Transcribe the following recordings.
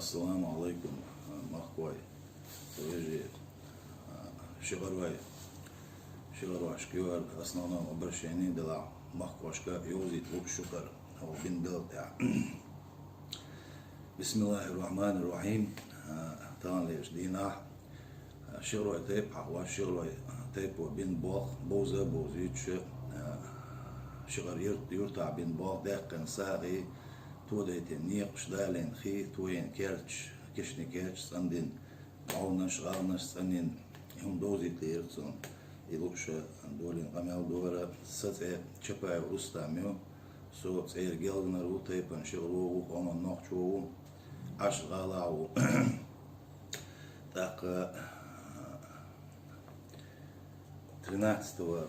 Ассаламу алейкум, махкой. Тоже шигаруай шкивар основном обращении дела махкошка юзит лук шукар او بن دل تاع بسم الله الرحمن الرحيم تان ليش دينا شغلوا تيب حوا شغلوا تيب وبين بوخ بوزة بوزيتش شغل يرتع بين بوخ دقن ساغي توديت النيق شدالين خي توين كيرتش كشني كيرتش سندين عونش غالنش سندين هم دوزيت ليرتون يلوكش دولين قمال دورة ساتي چپاي ورستاميو سو تسير جلنا رو تيبن شغلو وقوم نوخشو أشغالاو так 13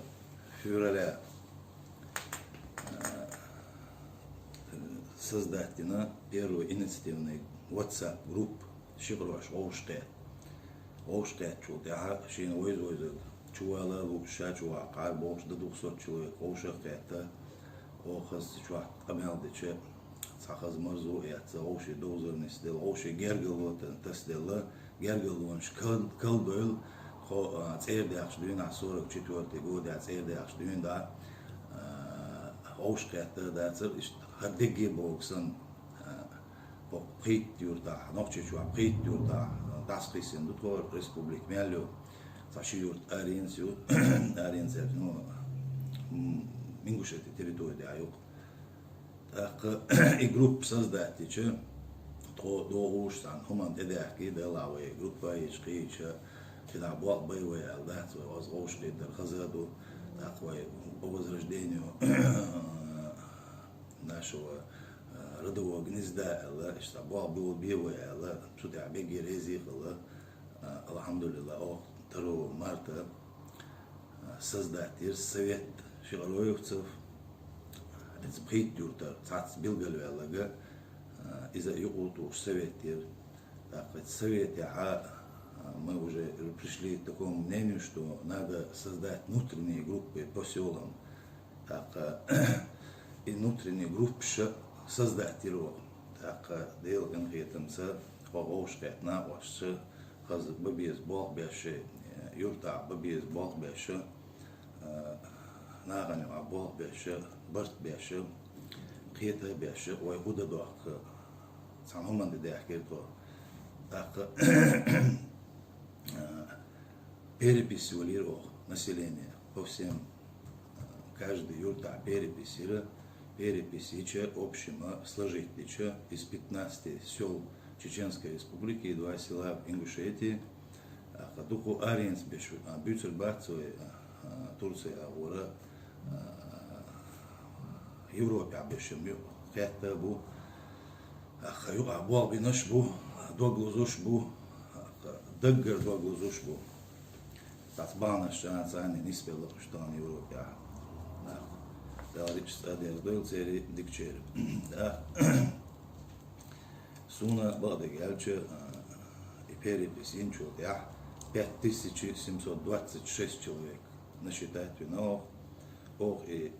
февраля создательно первый инициативный WhatsApp групп Шигрош Оуштет чултя шин ойз чуала лукша чуа кар бош да 200 человек Оушахта Охас чуа камелдиче сахаз морзу яца Оуши дозерни стел Оуши гергел тестела гергелонш калбел خو цердяхш дюн 44 год я цердяхш дюн да Оушхта да цер хадиги боксан по притюрда ночче чуа притюрда дасхисен до республик мелю Сашиюрт Аринсю, Аринсев, ну, Мингушети территории аюк. Так, и групп создателей, то до ушсан, хуман эдерки, делавые, группа ичкича, когда бог боевой алдат, возложили дархазаду, такой по возрождению нашего родового гнезда, что бог был боевой, что-то беги резих, алхамдулилlah, 2 марта создатель совет шигароевцев Эцбхитюрта цац билгалвелага из-за югуту советтер. Так, совет мы уже пришли к такому мнению, что надо создать внутренние группы по селам. Так, и внутренние группы создателей. Так, дел конкретно по-ошкет на ваш хаз бабиз бог беше юрта бабиз бог беше нагани бог беше барт беше қиета беше ой худа дох сануман де дехкерто так переписывали население по всем каждый юрта переписича общего сложителича из 15 сел Чеченской республики и 2 села в Ингушетии. Духу Ариенс бешу, Бюцер Бацуэ, Турция, Ура, Европе бешем, Хетта бу, Хаю Абуал Бинаш бу, Доглузуш бу, Даггар Доглузуш бу. Татбана Шанцани Ниспела, что он Европе. Даларич Садер Дойлцери Дикчер. Суна бада гелче и перепись инчултя 5726 человек насчитать вино ох и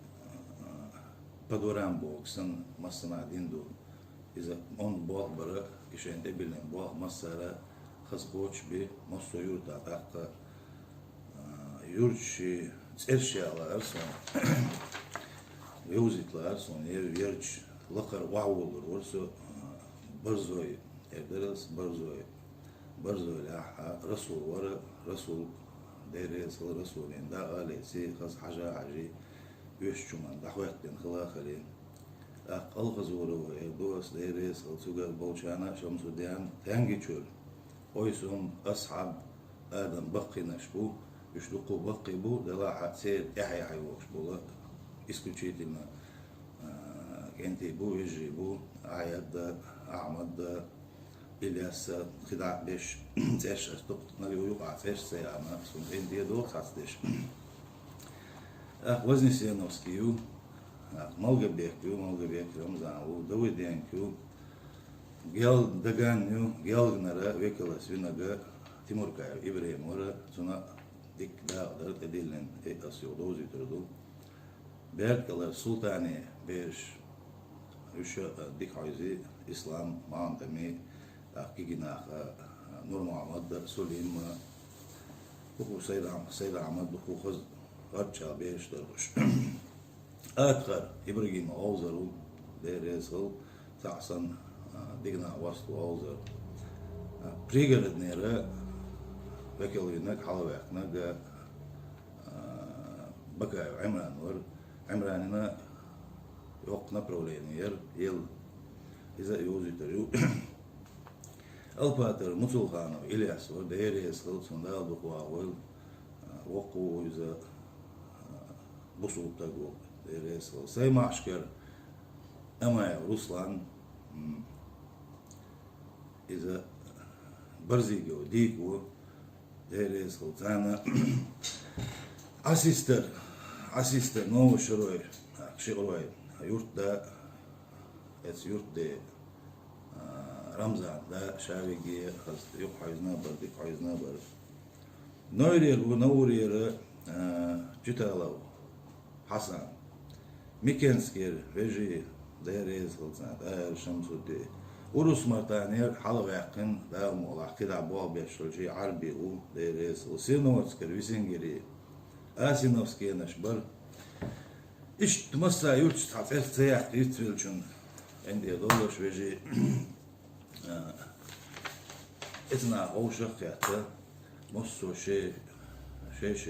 подорам боксан массана динду из он бог бара ишен дебилен бог массара хазбоч би массо юрта так юрчи цершала арсон юзитла арсон юрч лахар ваулур орсо برزوي إدرس برزوي لا رسول ورا رسول درس رسولين دا قال سي خص حاجة عجي يشجع من دحوات بين خلاخلين أقل خزورو دوس درس السوق بولشانا شمس الدين تانجي شول ويسهم أصحاب آدم بقي نشبو يشلقوا بقي بو دلاحة سير يحيى حيوش بولا исключительно كنتي بو يجي بو عياد أحمد إلياس خداع بيش تيش استقط نليو يقع تيش سيانا سنتين دي دو تحسدش وزني سيانوسكيو مالغا بيكيو مزانو دوي دينكيو جيل دغانيو جيل نرا ويكلا سويناغا تيموركايو إبراهيم ورا سونا ديك دا درت ديلن أسيو دوزي تردو بيركلا سلطاني بيش يشا ديك عايزي إسلام ما عندمي Gigina Nur Muhammad Sulim Buku Sayda Ahmad Buku Khaz Archa Beş Darbuş Atkar İbrahim Oğuzarul Deresel Tahsan Digna Vastu Oğuzar Prigared nere Vekilinek Halavaknaga Baka İmran var İmran'ına yok направление yıl İza yozitariu Alpater Musulhanov İlyas var Deres Kılıçında aldık var Voku İza Busulta go Deres Sayma Aşkar Ama Ruslan İza Barzigo Diko Deres Kılıçana Asister Novo Şoroy Şoroy Yurtta es yurtta Ramzan'da şavigi yok hayızna bar. Nouriyer Cütalav Hasan Mikensker Veji Derez Kılsan Ayar Şamsudi Urus Martaniyer Halavakın Dağım ola Kida Boğa Beşolci Arbi U Derez Sinovskir Visingeri Asinovskiye Naşbar İşte masa yurt tatlı seyahat yitrilçün Endiyad olur veji etna oğuşak yattı Mosso şey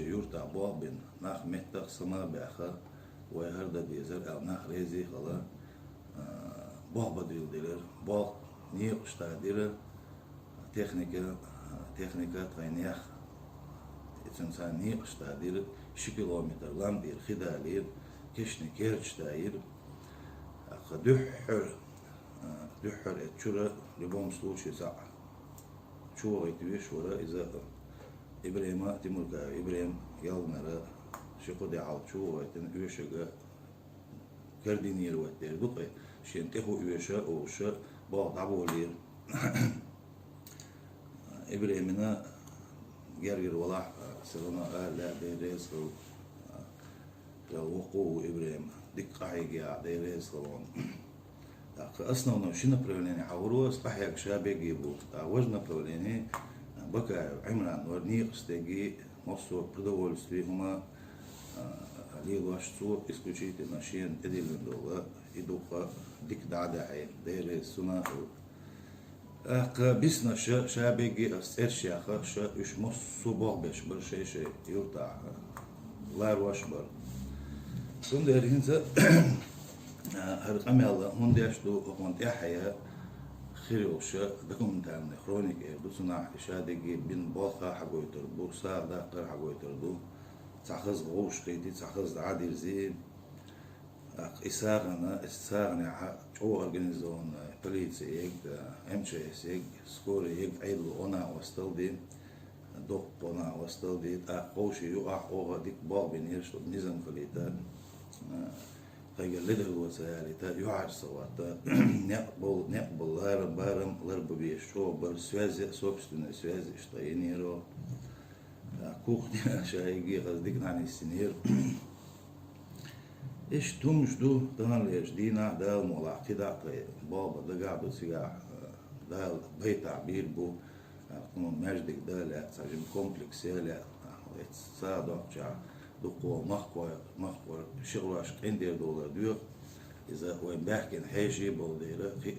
yurta boğabin Nah mettak sana beha ve her da bezer el nah rezi kala boğba dildiler boğ niye kuştadir teknika tayniyak İnsan niye kuştadir 2 kilometre lan bir hidalir keşni kerçtayir Dühür etçura любом случае за чуva ettiği şura iza İbrahim'a Timurka İbrahim yalnara şekode al çuva etin üyeşega kardiniyel vetler duqa şentehu üyeşe oşa bağ tabolir İbrahim'ine gergir valla sırana la deres ya vuku İbrahim dikkahiga deres salon основное вообще направление Хаурос Ахяк Шабеги был, а важное направление Бака Имран Варни стеги массу продовольствия ума лилашцу исключительно шен эдилендола идуха дикдадахи дere sunahı Bisna Şabegi Erşyaha Şa üç massu bağbeş bir şey yurta lar vaşbar Son derhinse هر قميلا هون داشتو هون تحيا خيروشة دكومنتان خرونيك دوسنا شادقي بين باخا حقويتر بورصة داقر حقويتر دو تحخز غوش قيدي تحخز عادل زين إساغنا شو أورجانيزون بوليسي يك MCS يك سكوري يك عيدو أنا وستلدي دوق أنا وستلدي قوشي يقع أوغا ديك بابين يرشو نظام كليتا Kaygallar وسائلتا يعرف سواتا نقبل ларбу بيشو бер связи собственной связи что и неро кухня шайги газдик нани синир إيش تمشدو دهنليش دينا دال ملاقيدا بابا دقعدو سيجا دال بيت عبير بو مجدك دال ساجم كومبلكس يلا صادق جا دقوا مخور شغلاش قندير دولار ديو إذا وين بحكي هيجي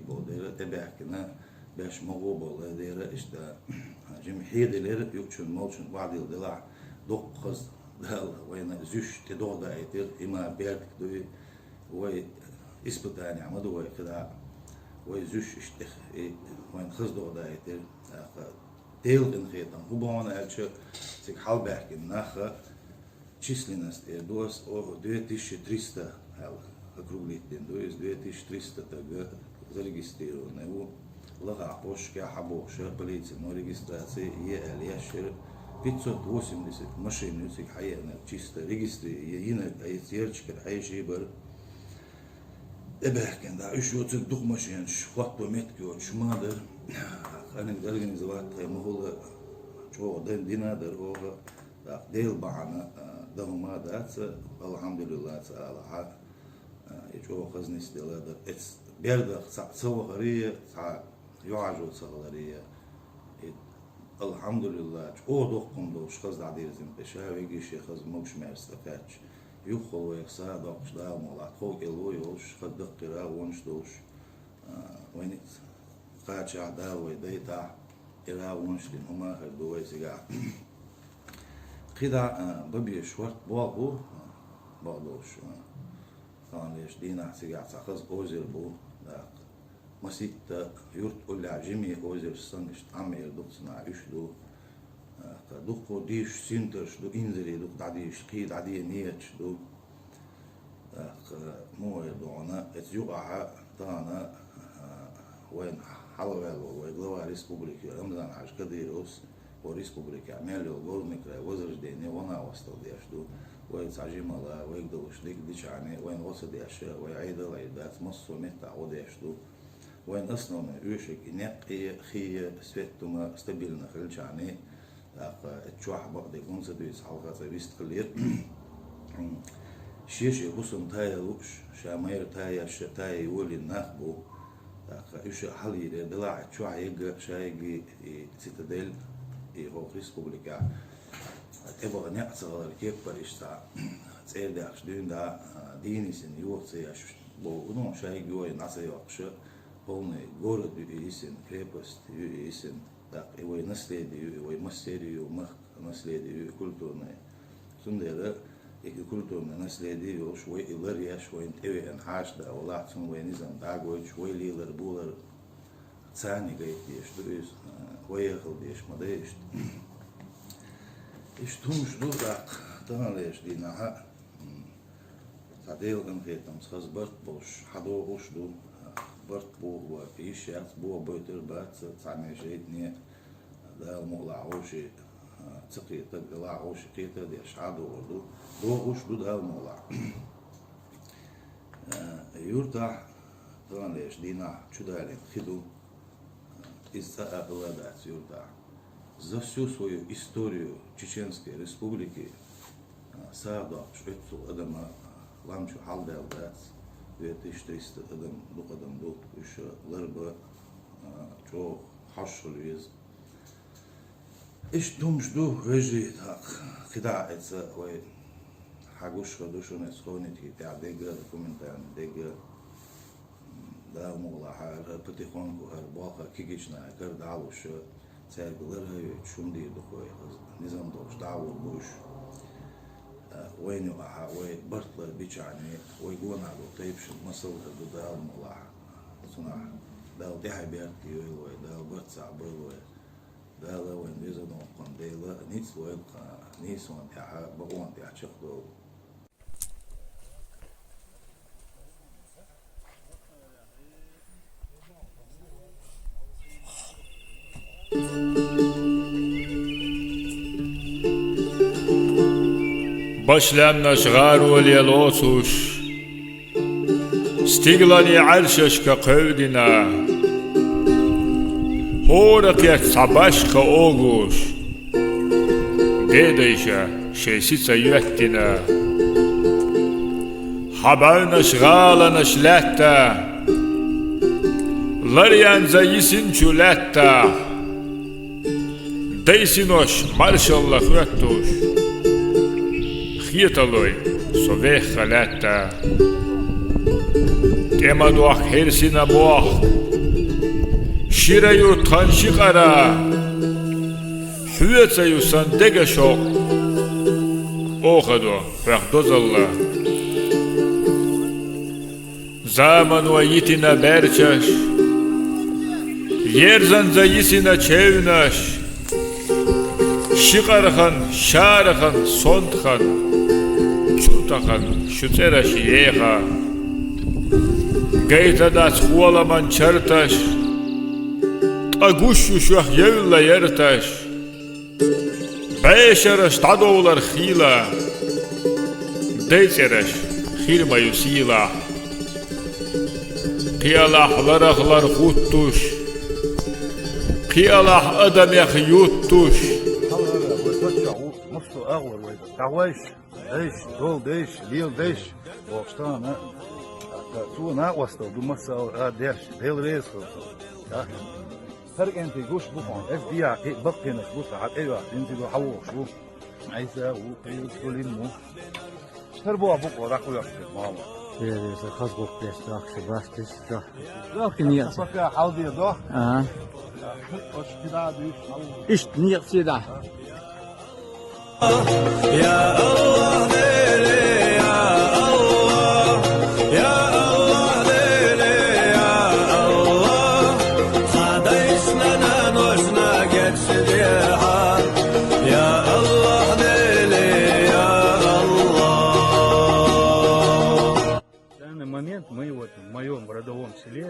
بوديرة تبحكينا باش مغو بوديرة إشتا جم حيدلر يوتشون موتشون بعض الدلع دق خز دال وين زوش تدوغ دايتر إما بيرك دوي وي إسبتاني عمدو وي كدا وي زوش إشتخ وين خز دوغ دايتر ديل إنخيطان هو بوانا ألشو سيك حال بحكي ناخا Численность ДОС 2300 округлителей, то есть 2300 зарегистрированы. У Лага Пошка Хабоша полиция, но регистрации ЕЛЯшер 580 машин, у них хайяна чисто регистрированы. Йина айцерчкер айшибар. Эбехкен да, еще вот дух машин, шхвату метки от шмадер. Они организовать могла чего динадер ога. Дейл бана دهما دات الحمد لله تعالى يجوا خزني استلاد بيرد سوى غرية يعجو صغلرية الحمد لله او دوقم دوش خز عديرزم بشاوي جيش خز موش مرستفاتش يخل ويخسا دوقش دا مولا خوك الو يوش خد دقرا ونش دوش وين قاچ عدا ويديتا إلى ونش لين هما هردو ويسيقا قدا ببي شورت بوابو بادوش كان ليش دينا سيقا خز اوزر بو مسيت يورت أولى عجمي أوزر سنجش عمير دوك سنا يشدو دوكو ديش سنترش دو إنزري دوك دعديش قيد عدي نيتش دو مو يدونا اتيوقع تانا وين حلوالو ويغلوا ريسبوبليكي رمضان عش كديروس وريسبوبليكي عمالو غورنكرا وزرش ديني وانا وستل ديش دو ويتعجم الله ويقدوش ديك ديش عني وين وصل ديش ويعيد العيدات مصر متع وديش دو وين أصلا يوشك نقي خي سويتما ستابيلنا خلشاني تشوح بعض يكون سبيس حلقة سبيس تخلير شيشي بوسن تايا لوش شامير تايا تايا يولي النخبو يوش حلي دلاع تشوح يجا شايجي سيتاديل هو ريسبوبليكا تبغى نعصر الكيب بريشتا تسير داخش دين دا ديني سن يوصي بو نو شايجي وين نعصر يوقش полный город истин, крепость истин, так его наследие, его мастерию, наследие культурное. Сундера и культурное наследие, швой и ларья, швой интевен хашда, улахтун войнизам дагой, швой лилар булар, цани гайти, что есть, уехал деш, мадеш. И что жду так, там лишь дина, тадел конкретно, схазбарт бош, хадо ушду. برت بو وفيش ياس بو بيتر بات تعمل شيء نية ده المغلى عوشي تقي تقلع عوشي قيتة دي أشعاد وردو دو وش دو ده المغلى يرتاح طبعا ليش دينا شو ده خدو إزاء بلادات يرتاح за всю свою историю Чеченской Республики сада швецу адама ламчу халдел дат 2300 adam, dok adam dok, еще ларба, чё хашул вез. إيش دوم شدو رجلي تاك خداعة وين حاجوش خدوشون سخونة تاع دقة كومنتان دقة دا مغلا حاجة بتيخون كهر باقة كيجيشنا كرد عالوش سيرجلرها يشوم دي دخوي نظام دوش دعوة بوش وين يوقع وين برطلة بيجعني ويقون على طيب شو مصل هذا دا مغلا صنع دا دي حبيرتي وين دا برتصع بوين ده لا وين بيزا نوقن ده لا نيس وين نيس وين تاع بقون تاع شغله بشلنا شغار ولي لوسوش استقلالي عرشش كقودنا هورك يا صباشك اوغوش ديديشا شيسيتsa يوتنا حبالنا شغالنا شلاتا لريان زيسين شولاتا ديسينوش مارشالله خوتوش خيتالوي سوفيخ خلاتا كما دوخ هيرسينا بوخ شيريو تانشيقارا حويتسيو سندقا شوق اوخدو فاخدوز الله زامن ويتنا بيرچش يرزن زيسنا چيونش شيقارخن شارخن صندخن چوتخن شوترش يخا قيتا داس خوالا من چرتش أقوشو شوخ يولا يرتش بيشرش تعدولر خيلا ديترش خير ما يسيلا قيالاح لرخلر خوتوش قيالاح أدم يخيوتوش مصر أغور تعويش ديش دول ديش ليل ديش وقشتان تو ناقوستو دو مصر ديش ديل ريس فرق انت جوش بوخون اف بيع بطنس بوس على ايوه انزل وحوق شو عيسى وقيل سليم مو تربوا بوق وراكو يا ماما Böylece kazbok beşte akşı baştış da. Yok ki niyet. بقى حاضر ده Aha. اش كده ديش İşte niyet sida. Ya Allah dele ya Allah ya Allah dele ya Allah Kadayışlana noşna geçti ha Ya Allah dele ya Allah В данный момент мы вот в моем родовом селе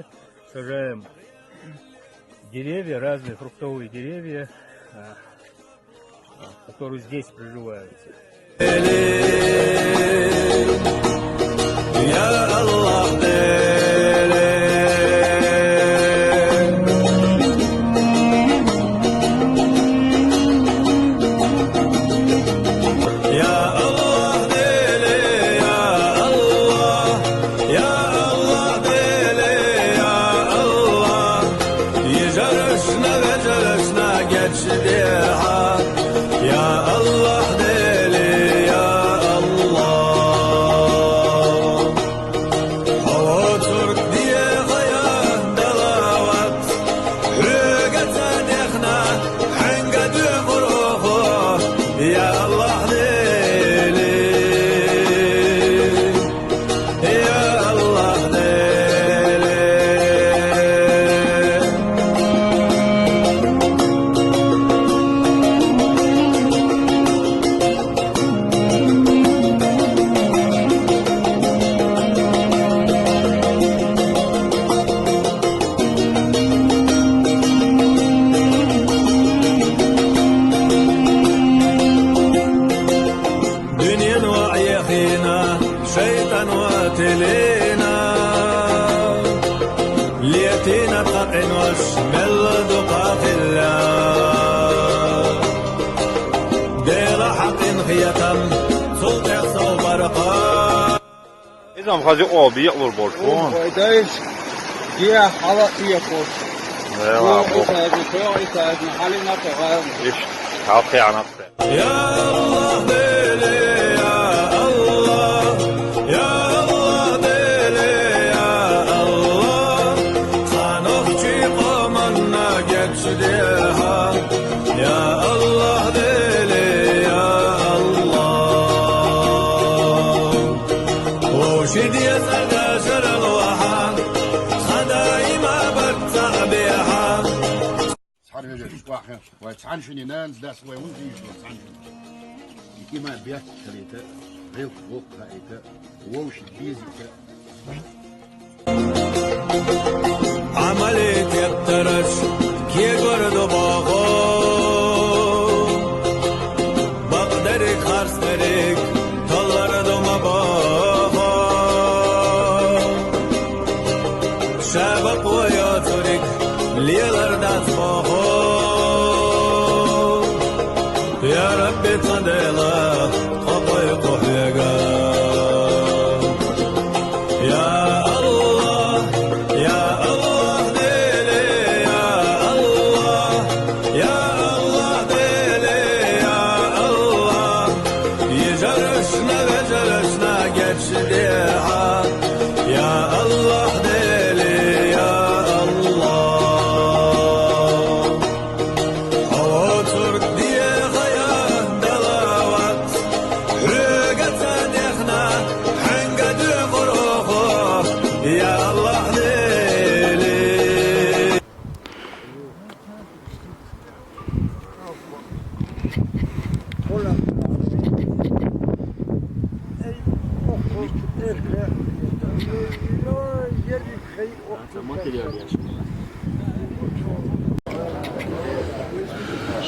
сажаем деревья, разные фруктовые деревья, которые здесь приживаются. Ya Allah dele Ya Allah dele ya Allah Ya Allah dele ya Allah Yücelişine ve celişine geçti ha Ya Allah dele ya Allah Hava Türk diye gayan dalavat Rügete dehna henge düğruhu Ya Allah dele Ya Allah dele دنيا وعيخينا شيطان وتلينا ليتينا تقعن وشمل دقاق الله دير حق خيتم صوت يخصو برقا İzam hacı abi yağmur borçlu. Koydayız. Diye hava diye koş. Eyvallah. Bu sayede koy sayede haline koyalım. İş. Kalkı yanat. يا الله ديلي يا الله يا الله ديلي يا الله خانوخشي قومنا geçdiha يا الله ديلي يا الله وشي دي سداشر الوحان خدايما بالتعبيها صار هذا واحد وتعن شنو نانز داس وين ديش وتعن كيما بيات خليته غير فوق هايته ووش بيزك عملت يترش كي قرد باغو بقدرك خرسترك طلرد ما باغو شابق وياترك ليلر داس باغو يا ربي تصديلا قطي قحيقا يا الله يا الله ديلي يا الله يا الله ديلي يا الله يجرشنا وجرشنا geçdiha يا الله ديلي يا الله Hava Türk diye gayan dalavat Rügete dehna henge düğruhu Ya Allah deli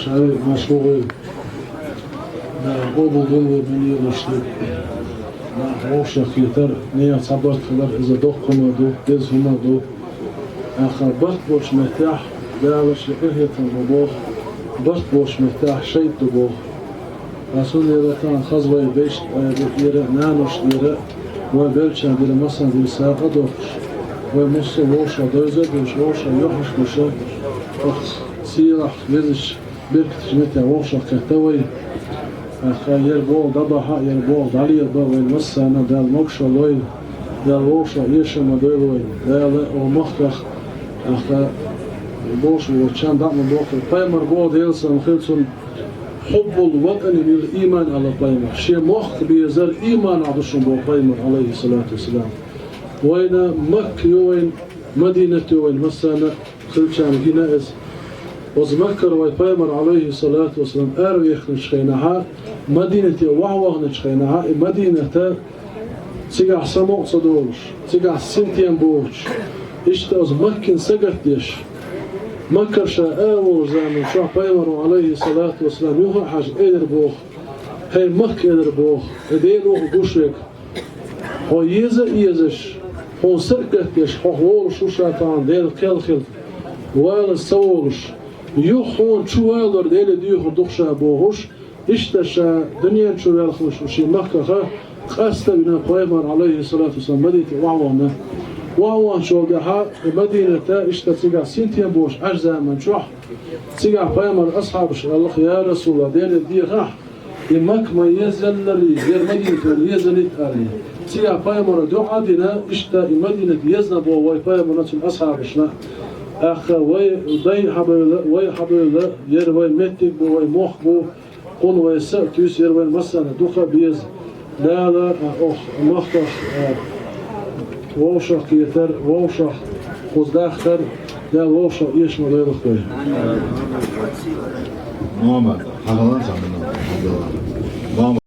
شاي مشروعي قبل ظل من يرشد روش خيتر نيا صبرت خلال إذا دقهم دو دزهم دو آخر بس بوش مرتاح داوش إهية المبوخ بس بوش مرتاح شيء تبوخ رسول يرتان خزوي بيش يرى نانوش يرى وبلشان يرى مثلا يرى ساقة دوش ومصر روشة دوزة دوش روشة يحش بشه سيرح لزش بركت متى وشق كتوي أخا يربو ضبها يربو دالي وين مسنا دال مكش لوين دال وشق يش مدوي دال ومخخ أخا بوش وشان دعم بوخ بايمر بو ديلسن خلصن حب الوطن بالإيمان على بايمر شيء مخ بيزر إيمان عبشن بو بايمر عليه الصلاة والسلام وين مكة وين مدينة وين مسنا خلشان هنا إز وزمكر ويبايمر عليه الصلاة والسلام أرويخ نشخينها مدينة وعوغ نشخينها مدينة تيجع سموع صدورش تيجع سنتين بوش اشتاز مكن سقطيش مكر شاء زمان شو بايمر عليه الصلاة والسلام يوها حاج إدر بوخ هاي مك إدر بوخ إديلوه بوشك هو يزش هو سرقتيش هو شو شاتان ديل كل خل ولا سولش يوحون شو هذا ديل ديوه دخشة بوهش إشتشا دنيا شو يالخش وشي مكة قاست بنا بايمر عليه الصلاة والسلام مدينة وعوانا وعوان شو دها مدينة إشتسيقع سنتين بوش أجزاء من شوح سيقع بايمر أصحاب الله يا رسول الله ديل ديغاح يمك ما يزل لي غير مدينة يزل تاري سيقع بايمر دعاء دينا إشتا مدينة يزن بو واي بايمر نتن أصحاب شنا أخ وي ضي حبيل ير وي متك بو وي موخ بو قن وي سأتوس ير وي مسنا دوخا بيز لا لا أخ مختخ ووشخ كيتر ووشخ خزداختر لا ووشخ إيش ما غير خير محمد حلالان سامنا محمد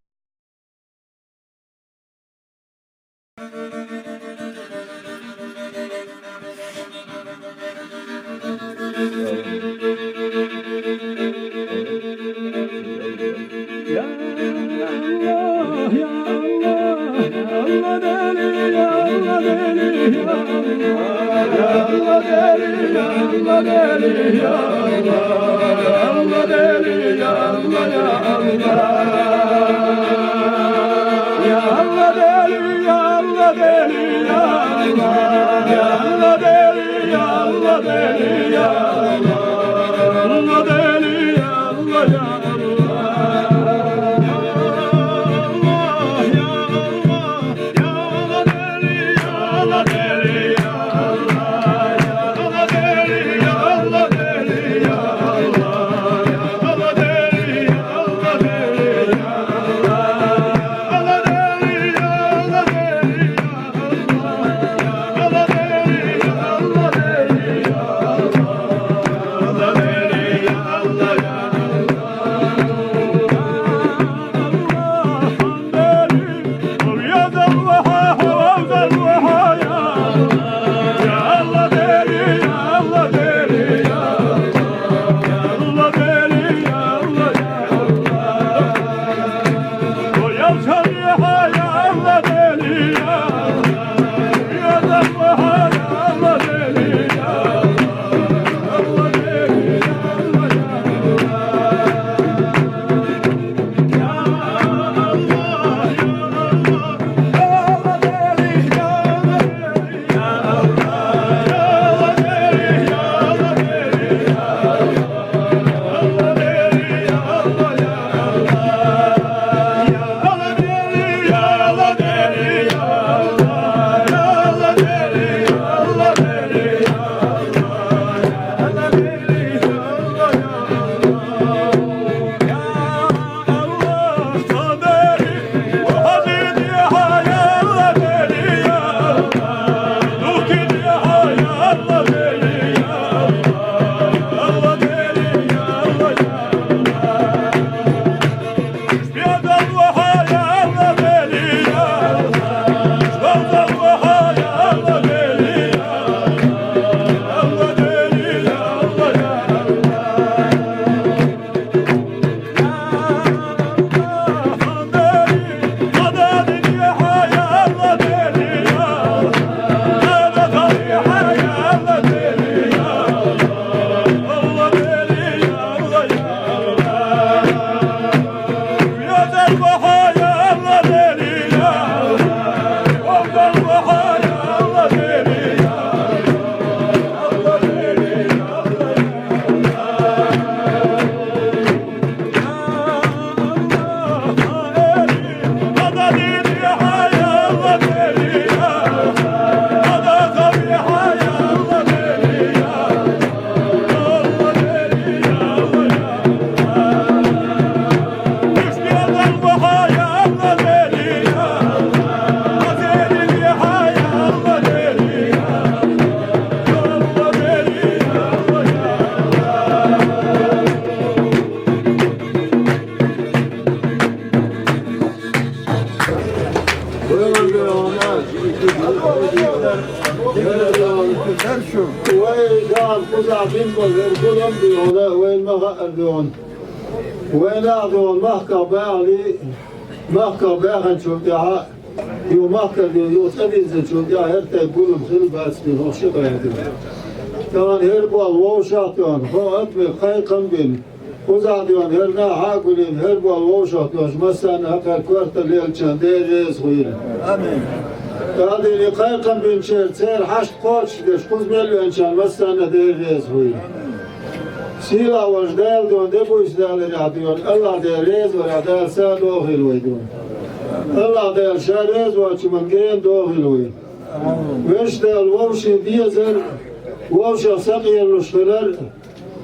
يوم ديونا وين ما غردون وين أعدون محكا باعلي محكا باعن شوتها يو محكا ديو تبيز شوتها هرتا يقولون خل بس بنوشق يدي كمان هربوا الوشاتون هو أتبع خيقا بين وزاديون هرنا حاقولين هربوا الوشاتون مثلا هكا كورت الليل شندير صغير آمين هذه اللي خيقا بين شير حشت قوش دش كوز مليون شان مثلا دير صغير سيلا وجدال دون دبو إسدال رعديون الله دير ريز ورعدال سا دوخل ويدون الله دير شاريز وچمنگين دوخل ويد وش دير ووش ديزر ووش سقير لشخلر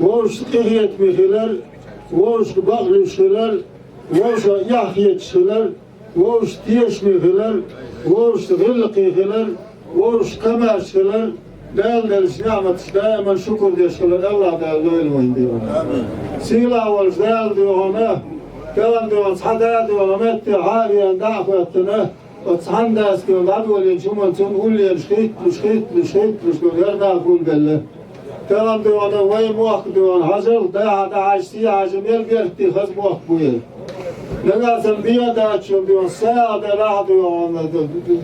ووش قهيت مخلر ووش بغل شخلر ووش يحيت شخلر ووش تيش مخلر ووش غلقي خلر ووش كماش خلر دال نعمة دائما شكر ديشكلر الله دال دويل وين ديون سيلا والجدال ديونا كلام ديون صحدا ديون متي عاليا دعوتنا وتصحن داس ديون عدول ينشمون تنقول لي شخيت يرنا أقول بالله كلام ديون وين موق ديون حجر داعش سياع جميل قرتي خز موق بويه لازم بيا داتشون ديون ساعة دلا ديون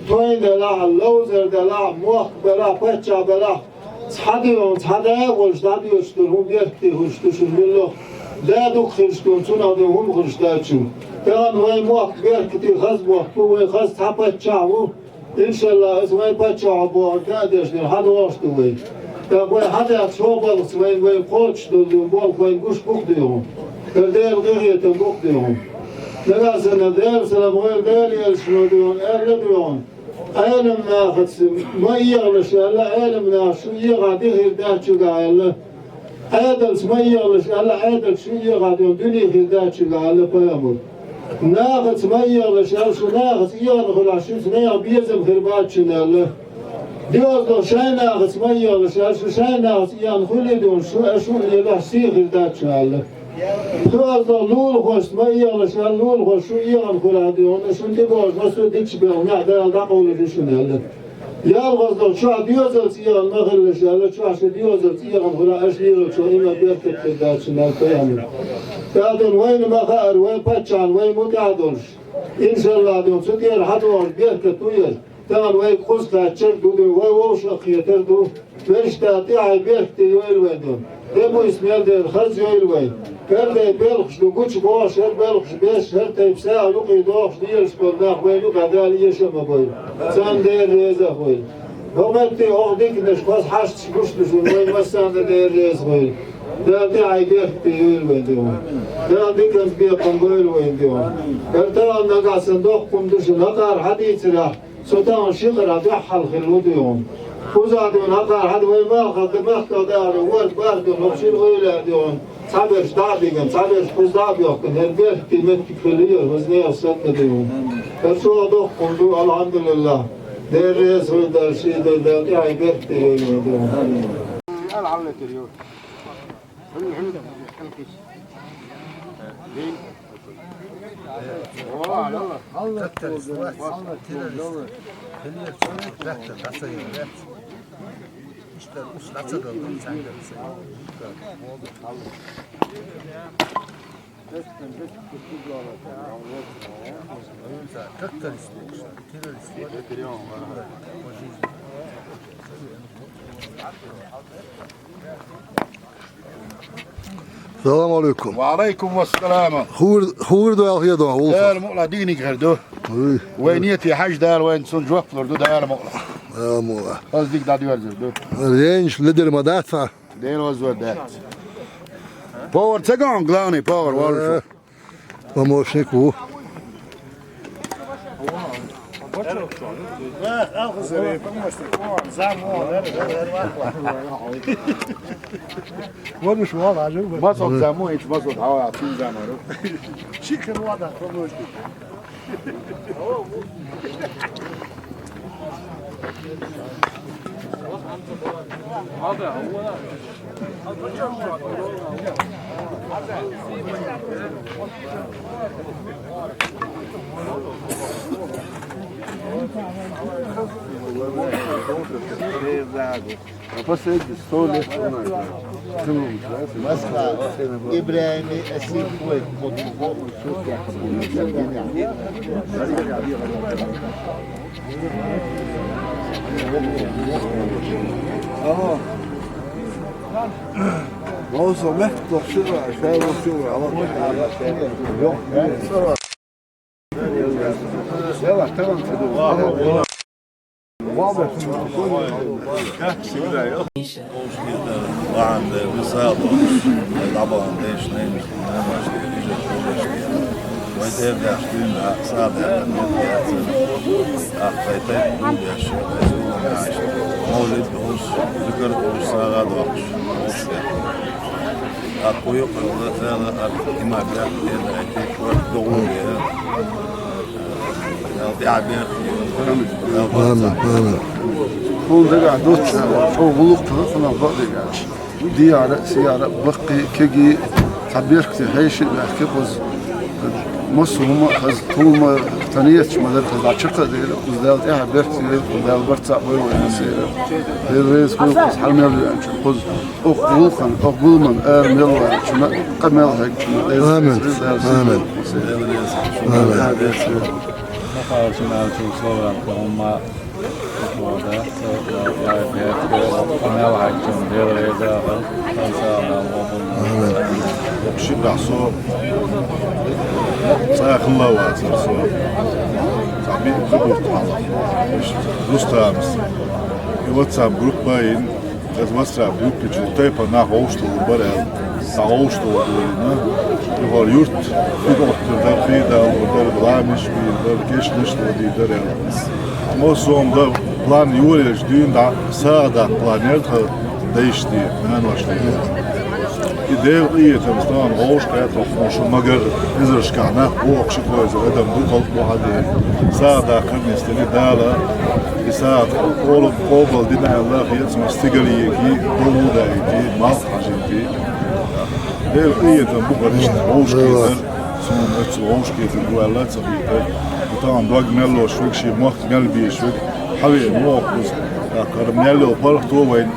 توين دلا لوزر دلا موخ بلا بتشا بلا صحديون صحدا وجدادي يشترون بيرتي وشتشون بالله لا دوك خرجتون سونا ديهم خرجتاتشون كان وين موخ بيرتي خز موخ وين خز تحبتشاو إن شاء الله اسمه بتشا بو كادش دين حد واشتو وين وين حدا شوبل وين قوتش دول بول وين قش بوك ديهم كردير غير تبوك ديهم لازم ندير سلام غير دالي الشنو ديون أهل ديون علم ناخذ ما يغلش ألا علم ناخذ شو يغادي غير داتشو قايل عادل ما يغلش ألا عادل شو يغادي دنيا غير داتشو قايل بيامر ناخذ ما يغلش ألا شو ناخذ يغلش عشان سنيا بيزم خربات شناله ديوز دو شاي ناخذ ما يغلش ألا شو شاي ناخذ يان خلي ديون شو اللي بحسي غير داتشو قايل Biraz da lul hoş, ma yağış, lul hoş, şu yağın kuladı, onu şimdi boş, nasıl dik bir ona da adam olur düşünürler. Yalnız da şu diyoruz yağın mahallesi, şu aşı diyoruz yağın kuladı, aşırı çok ima bir tek dersinler koyamıyor. Kadın vay makar, vay paçan, vay mutadol. İnşallah diyor, şu diğer hador bir tek tuyur. Tamam vay kusta çek dudu, vay oşak yeter du. Beşte tiay bir tek yol verdim. Demo ismel der khaz yol vay. Kerde belx du guç boş her belx beş her tepsa yok idox diye spoldak ve lu kadar yaşama boy. Sen der reza boy. Hokmeti ordik ne şpas haş çıkmış düşün ve masan der reza boy. Derdi aygert yol vay diyor. Derdi kan bir kongol vay diyor. Ertan nagasın dok kum düşün akar hadisra. Sotan şıkra dahal khilu diyor. Uzadın akar had ve ma khadmah kadar ve bardın hopşil öyle diyor. Saber stabigen, saber kuzdabiyokken, her bir kıymet kiliyor, vazne aslatma diyorum. Her şu adı kundu, elhamdülillah. Değerli soydar, şeyde, değerli aybet diyor. العلة اليوم Selamun aleyküm. Ve aleyküm vesselam. Hur da al yedon olsa. Değerli muğla dini gerdo. Ve niyeti hac değerli ve son cevaplardı değerli muğla. Ya muğla. Azdik da diyordu. Renç lider madatsa. Değerli vaziyet. Power tegan glani power var. Vamos niku. Vamos lá, ajuda. Mas o zamu hiç mas o hava atın zamanı. Çıkın o da konuş. Mesela İbrahim'i esir koyup oturup çok Olsa mektup şuraya, şey şuraya, yok. Yavaş tamam. وعند رسالة طبعا ليش نيم نمش يجي كلش ويتابع شتينا صابع أخيتك يش مولد أوش ذكر أوش صاغاد وقش أوش أقوي قلت هذا إما بيت إذا أتيك ودغولي يعبير آمين كل ده قاعد دوت فوق بلوك تلفنا بعض يعني ديارة سيارة بقي كجي تعبير كتير هيش بحكي قز مصر هم قز طول ما تانية شمال قز عشقة دير قز ده إيه بيرتي قز ده برتع بيو يعني سير الرئيس بيو قز حال ميل يعني قز أقبلخن أقبلمن ميل يعني شما قمل هيك آمين آمين Şimdi so sayakınla var so. Tabii zubur tamam. Rustamız. WhatsApp grupayın WhatsApp grup için tayfa na hoştu bara. Sa hoştu ne? Var yurt bir oturda bir da orada varmış bir geçmiş de der. Ama sonunda plan yürüyüş düğünde sağda planet değişti. Ben başladım. İdeal iyi tamam hoş kayıt olmuş magar izrşkana o akşam koyuz adam bu kalp bu hadi sağda kırmızı dağla saat olup kobal dina Allah yetmez sigariye ki dolu da ki mal haceti ideal iyi tamam bu kadar işte hoş kayıt son hoş kayıt bu Allah tabii tamam dog mello şu şey muhtemel bir şey havi muhtemel كرمنيلو برضو وين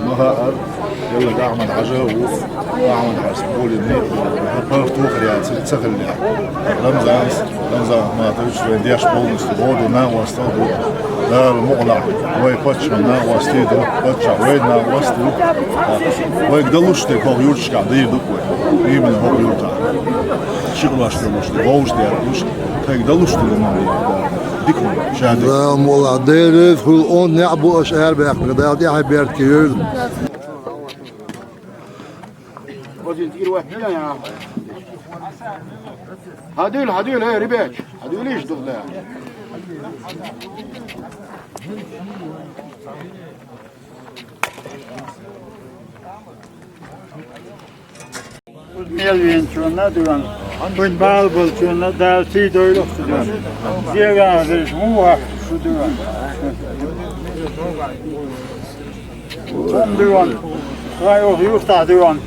مها يلا دعمل عجا وعمل حسبولي منيح برضو خليات تسخلي رمزان ما تقولش وين دياش بونس تبودو نا واستودو دار المقلع وين باتش من نا واستيدو باتش وين نا واستو وين قدلوش تكو يورش قاعدين دوكوي ايه من هو يورتا شغلاش تلوش تبوش ديالوش تقدلوش تلوش لا مولا ديرف كل أون نعبو أشعار بأخنا ده دي حبيرت كير هدول هاي رباك هدول ايش دغلا Melvin şuna duran. Bu balbul şuna dersi doyuluk duran. Diğer muha şu duran. Tom duran. Vay o yurtta duran.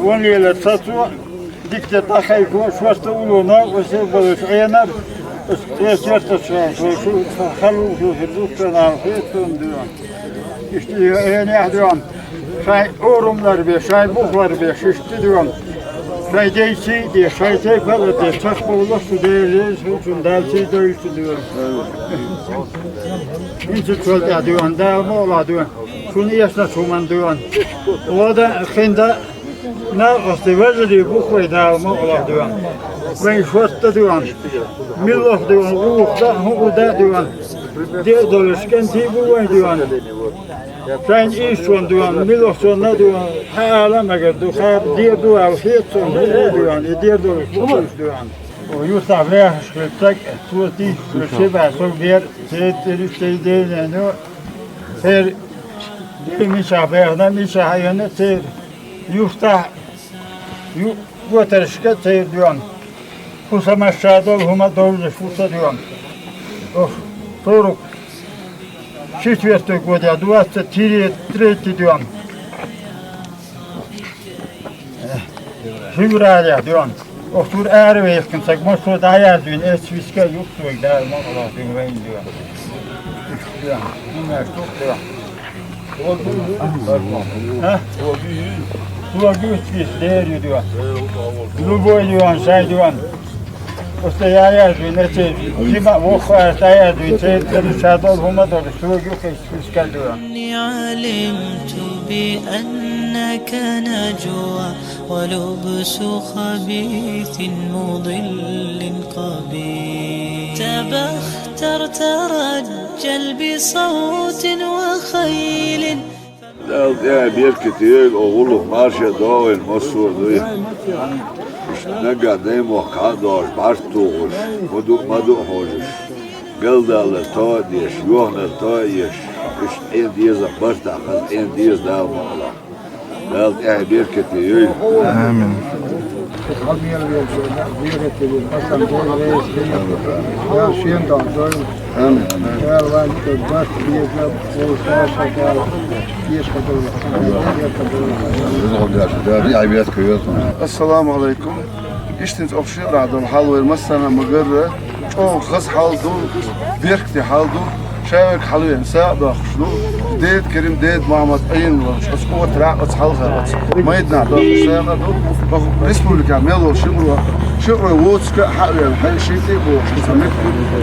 Вон лила сацу дикте тахай шваста улуна весе болуш эйнар эсерте şu halu hudutuna hetun diyor. İşte yani diyor. Şey orumlar be, şey buklar be, şişti diyor. Şey deysi diye, şey tekrar diye, çaş bulur su değerli, için dersi değilsi diyor. İnce çölde diyor, devamı ola diyor. Şunu yaşla çoğman diyor. O da kendi ne kastı diyor, bu koy devamı ola diyor. Ben şuatta diyor. Millah diyor, ruhda, hukuda diyor. Diye dolaşken tibu var diyor. Sen iş son diyor, millah sonuna diyor. Hala mağdur diyor, diye diyor, hep son diyor. Diye dolaşıyor diyor. O yurtta veya şirket tuti şirket çok bir şey değil yani. Her misafirden misafirine ser yurtta bu şirket ser diyor. Kusama şadol huma doğru fursa diyor. Of toruk şirket koydu duası tiri diyor. Sürüyor diyorsun. Otur eğer ve yakınsak motor daha yazıyorsun. Esviske yok diyor. Derman Allah diyor. Ben diyor. Diyor. Bunlar çok diyor. Ha? Dua güçlüyüz. Değer diyor. Luboy diyorsun. Şey diyorsun. Usta yazıyorsun. Neyse. Zima vukuat yazıyorsun. Seyitleri şadol huma doğru. Dua yok. Esviske diyor. علمت بأنك نجوى ولبس خبيث مضل قبيح تبختر ترجل بصوت وخيل Ya bir kitiği oğlu marşa doğun masudu. Ne kadar muhkadoş baş doğuş. Madu hoş. Gıldalı to diş, yoğna to yiş. İşte en diye zabarta, en diye dağılma Allah. Dağıl bir kitiği. Amin. السلام عليكم. İştiniz okşuyorlardı halver masana mıgırı. Çoğu kız haldu, birkti haldu. شايك حلوين ساعة خشلو ديد كريم ديد معمد أين وش قوة راقص حلقة ما يدنا دو ساعة دو ريسبوليكا ميلو شمرو ووتسك حقيقة حي شيتي بو شمسمك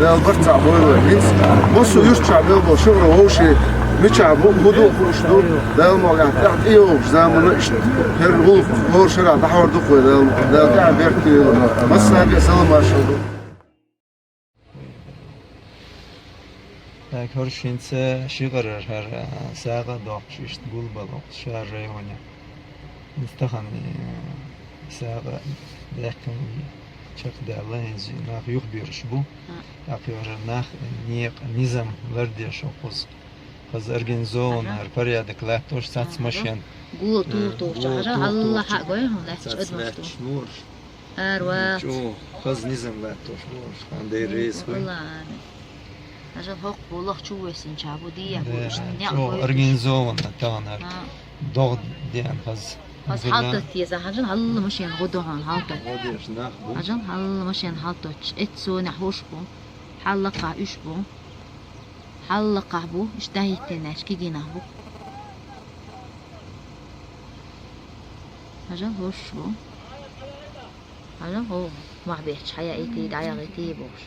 ده البرتع بويلو هينس بصو يشتع ميلو شمرو هوشي ميشع بودو خشلو ده الموقع تحت إيو زامن إشت هير الغلق هور شرع تحور دقوة ده قاعد بيركي بس هاجي سلام أرشدو Körşinse şiğırır her sağa dokş işte bulbalık şehir reyonu. Nistahan sağa lakin çok değerli enzi nak yok bir iş bu. Yapıyor nak nizam verdi şokuz. Kız organizon her periyodik laktoş satsmaşın. قول طور شهر الله حق وينهم لا تشقد نور أروى شو خز نزم laktoş نور عندي رئيس والله عشان فوق والله شو ويسن شعبو دي شو organizovano تاعنا ضغط ديان خز بس حاطط يا عشان هلا مش ينغدوهم حاطط غاديش ناخذ عشان هلا مش ينحطط اتسو نحوشبو حلقع اشبو حلقع بو اشتهيتناش كي جيناهو عشان هوشبو عشان هو ما بيحش حياتي دعياتي بوش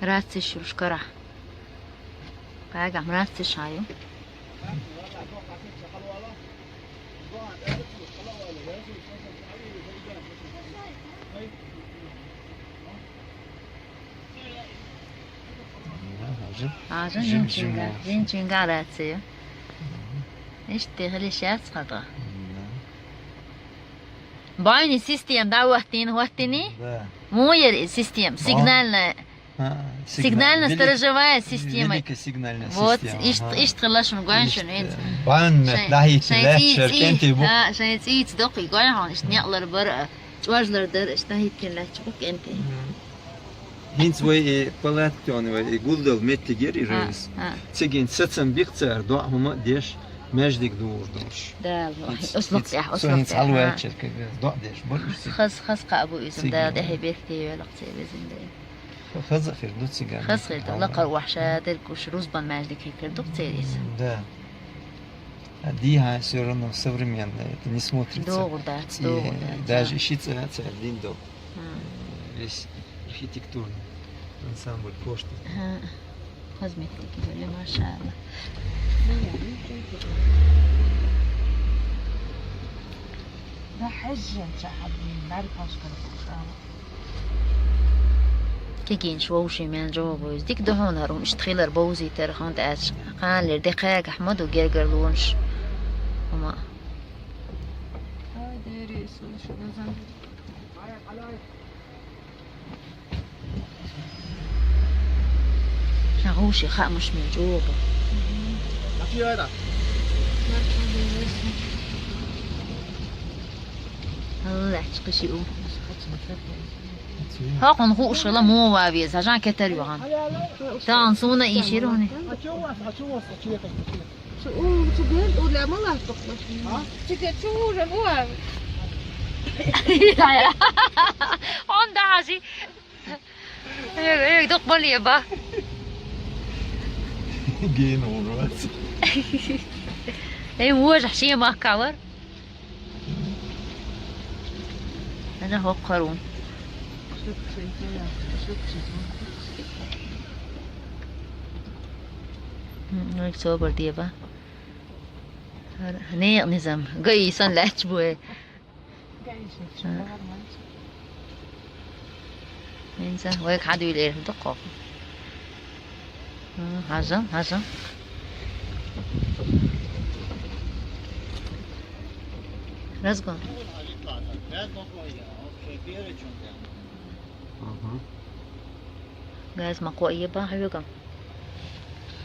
راتش وشكرا قاعد مراتش هايو عاجن جنجنجا راتسيو ايش تغلي شات خطا بايني سيستم دا وقتني مو ير سيستم سيجنالنا Сигнально сторожевая система. Вот, ишь тхлашун гуаншун энд. Бан лахит лахчер кенти бу. شايت ايت دقي гуаншун иш نيقلر بر جواجلر در اشتهيت كن لاتشبك انت. Hins way palatyon way guldal mettigeri reis. Tsigin satsam biktsar do huma desh مجدك دور دوش. ده أسلق يا أسلق. سوين سالوات شركة دو ديش برش. خس قابو إذن ده هبيكتي ولا قصي بإذن ده. خز خير دو سيجار. خز خير ده لقر وحشة دركوش روزبان مجدك هيك دو تيريس. Да. Диха все равно современная, это не смотрится. Долго, да. Даже ищется один дом. Весь архитектурный ансамбль кошты. خزمتك كده ما شاء الله. ده حج شعب نعرف أشكال كيكين شوشي من جوابوز ديك دهون هرون اشتخيلر بوزي ترخان تاش قان لر دقيق أحمد وجرجر لونش وما شغوشي خا مش من جوابه الله عشقشي هاقن هو شغله مو وابيز عشان كتر يوهان تان سونا يشيروني شو بيرد ولا ما لا تقبل شو جابوها عند حاجي هيك تقبل يا با جين ورواس اي هو جحشيه ما كاور انا هو قارون نوك صوبر ديبا هني نظام جاي سن لاتش بوي انسى ويك عدو يلير دقق هذا let's go guys مقوية بقى حلوة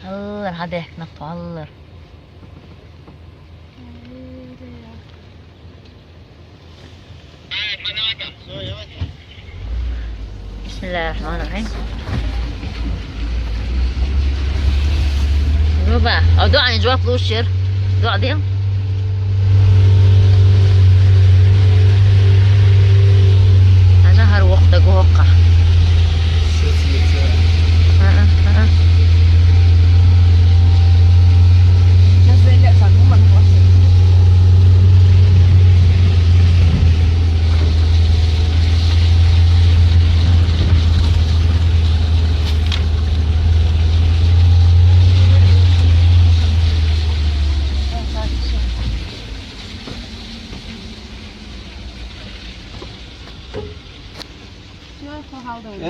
الله هذا نقطع الله بسم الله الرحمن الرحيم ربع أو دعاء جواب لوشر دعاء ديم أنا هر وقت جوقة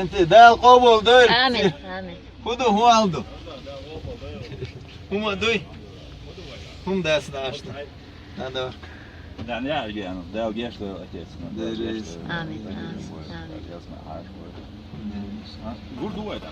انت ده القبول دول آمين خذوا هو عنده هم دوي هم ده سناشنا هذا يعني يعني ده وجيش ده آمين آمين قول دوا ده